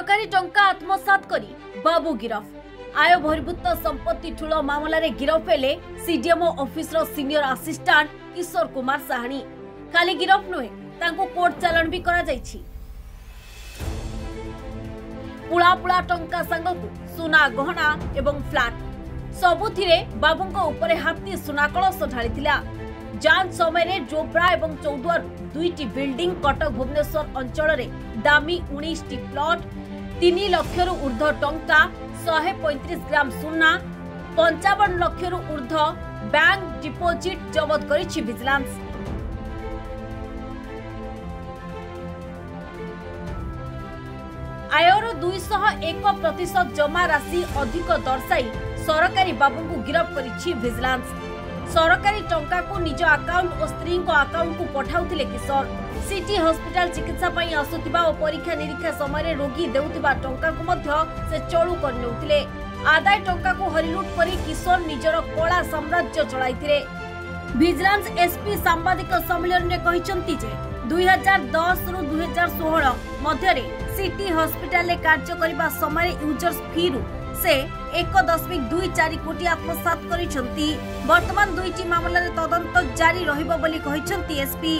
सरकारी टंका आत्मसात करी बाबू गिरफ। आय बहिर्भूत संपत्ति ठूल मामला रे गिरफ हेले सीडीएमओ ऑफिस रो सीनियर असिस्टेंट किशोर कुमार साहानी। खाली गिरफ नुहे तांको कोर्ट चालान भी करा जायछि। पुला पुला टंका संगकु सुना गहना एवं फ्लैट सबुथिरे बाबूंको उपरे हाथी सुना कलश ढाळिथिला। जांच समय जोब्रा एवं चौदुआर दुईटी बिल्डिंग कटक भुवनेश्वर अंचल रे दामी 19 टी प्लॉट 3 लाख रु ऊर्ध टंका 135 ग्राम सुना 55 लाख रु ऊर्ध बैंक डिपोजिट जबत करिछि विजिलेंस। आयर 201% जमा राशि अधिक दर्शाई सरकारी बाबू को गिरफ करिछि विजिलेंस। सरकारी टंका को निज अकाउंट और स्त्री को अकाउंट को पठाउथिले किशोर। सिटी हॉस्पिटल चिकित्सा पई आसुथिबा और परीक्षा निरीक्षा समय रोगी देउथिबा टंका को मध्य से चळू करनेउथिले। आदाय टंका को हरिलुट करी किशोर निजर कला साम्राज्य चलाइथिले। विजिलेंस एसपी सांबादिक सम्मेलन रे कहिसंती जे 2010 रु 2016 मध्य रे सिटी हॉस्पिटल रे कार्य करिबा समय यूजर्स फी रु से 1.24 कोटी आत्मसात करिसंती। वर्तमान दुईटी मामला रे तदंत जारी रहिबो बोली कहिसंती एसपी।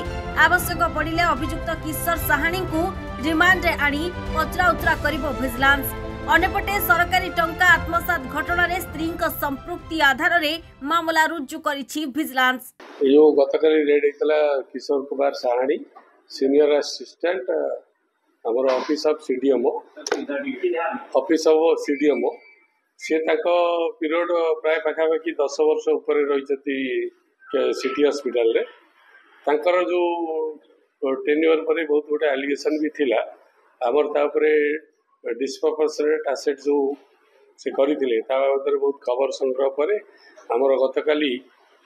आवश्यक पड़िले अभियुक्त किशोर साहानी को रिमांड रे आनी पचरा उचरा करिबो विजिलेंस। अनेपटे सरकारी टंका आत्मसात घटना रे स्त्री का संपृक्ति आधार रे मामला रुजु करिछि विजिलेंस। यो गतकाली red हेतला Kishore Kumar Sahani senior assistant हमर ऑफिस ऑफ सीडीएमओ से पीरियड प्राय पाखापाखि 10 वर्ष ऊपर रही सिटी हॉस्पिटल रे तांकर जो टेन्योर पर बहुत गोटे एलिगेशन भी थिला हमर तापरे डिस्प्रोपोर्शनेट एसेट जो से करिथिले ता बाबद बहुत खबर संग्रह पर हमर गतकाली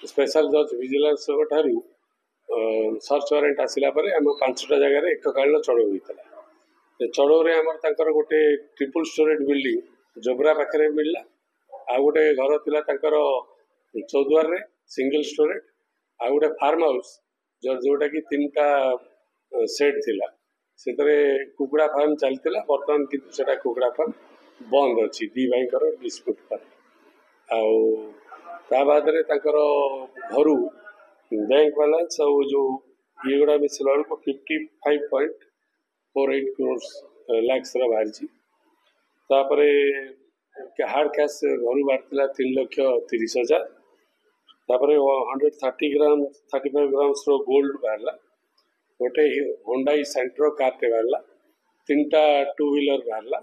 स्पेशल जज विजिलेंस ठारू सर्च वारंट आसिला पर हम 5टा जगह रे एककालीन चढ़ो होइतला। चढ़ो रे हमर तांकर गोटे ट्रिपल स्टोरेज बिल्डिंग जोब्रा पाखे मिलला। आ गोटे घर थिला तांकर चौदुआर रे सिंगल स्टोरेज आ गोटे फार्म हाउस जोटा कि 3टा सेट थिला सेतरे कुकुड़ा फार्म चलतिला। वर्तमान किंतु सेटा कुकुड़ा फार्म बंद अछि दी भाईकर डिस्प्यूट पर। आउ ता बाद रे तांकर घरु बैंक बैलेंस और जो ये गुड़ा मिसला को 55.48 करोड़ लाख बाहर तापरे हार्ड कैश घर बाहर 3,30,000 तापरे 130 ग्राम 35 ग्राम गोल्ड बाहरला। गोटे होंडाई सेंट्रो कार बाहरला 3टा 2 व्हीलर बाहरला।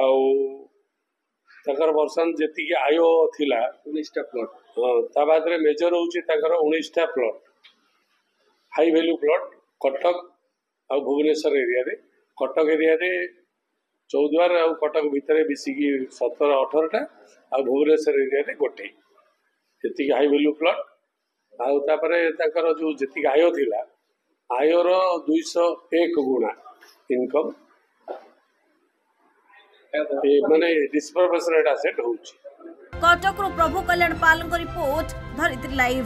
आउ वर्षन जी आय थिला 19टा प्लॉट। हाँ ता बाद रे मेजर होची 19टा plot high value plot Cuttack आ भुवनेश्वर एरिया रे। कटक एरिया रे चौदुआर आ कटक भितर मिसिकी 17-18टा आ भुवनेश्वर एरिया रे गोटे जी हाई वैल्यू प्लॉट। आउ तापरे ताकर जो जी आय थिला आयर 201 गुणा इनकम माने डिस्प्रोपोर्शनेट एसेट होची। कटक प्रभु कल्याण पाल रिपोर्ट धरित्री लाइव।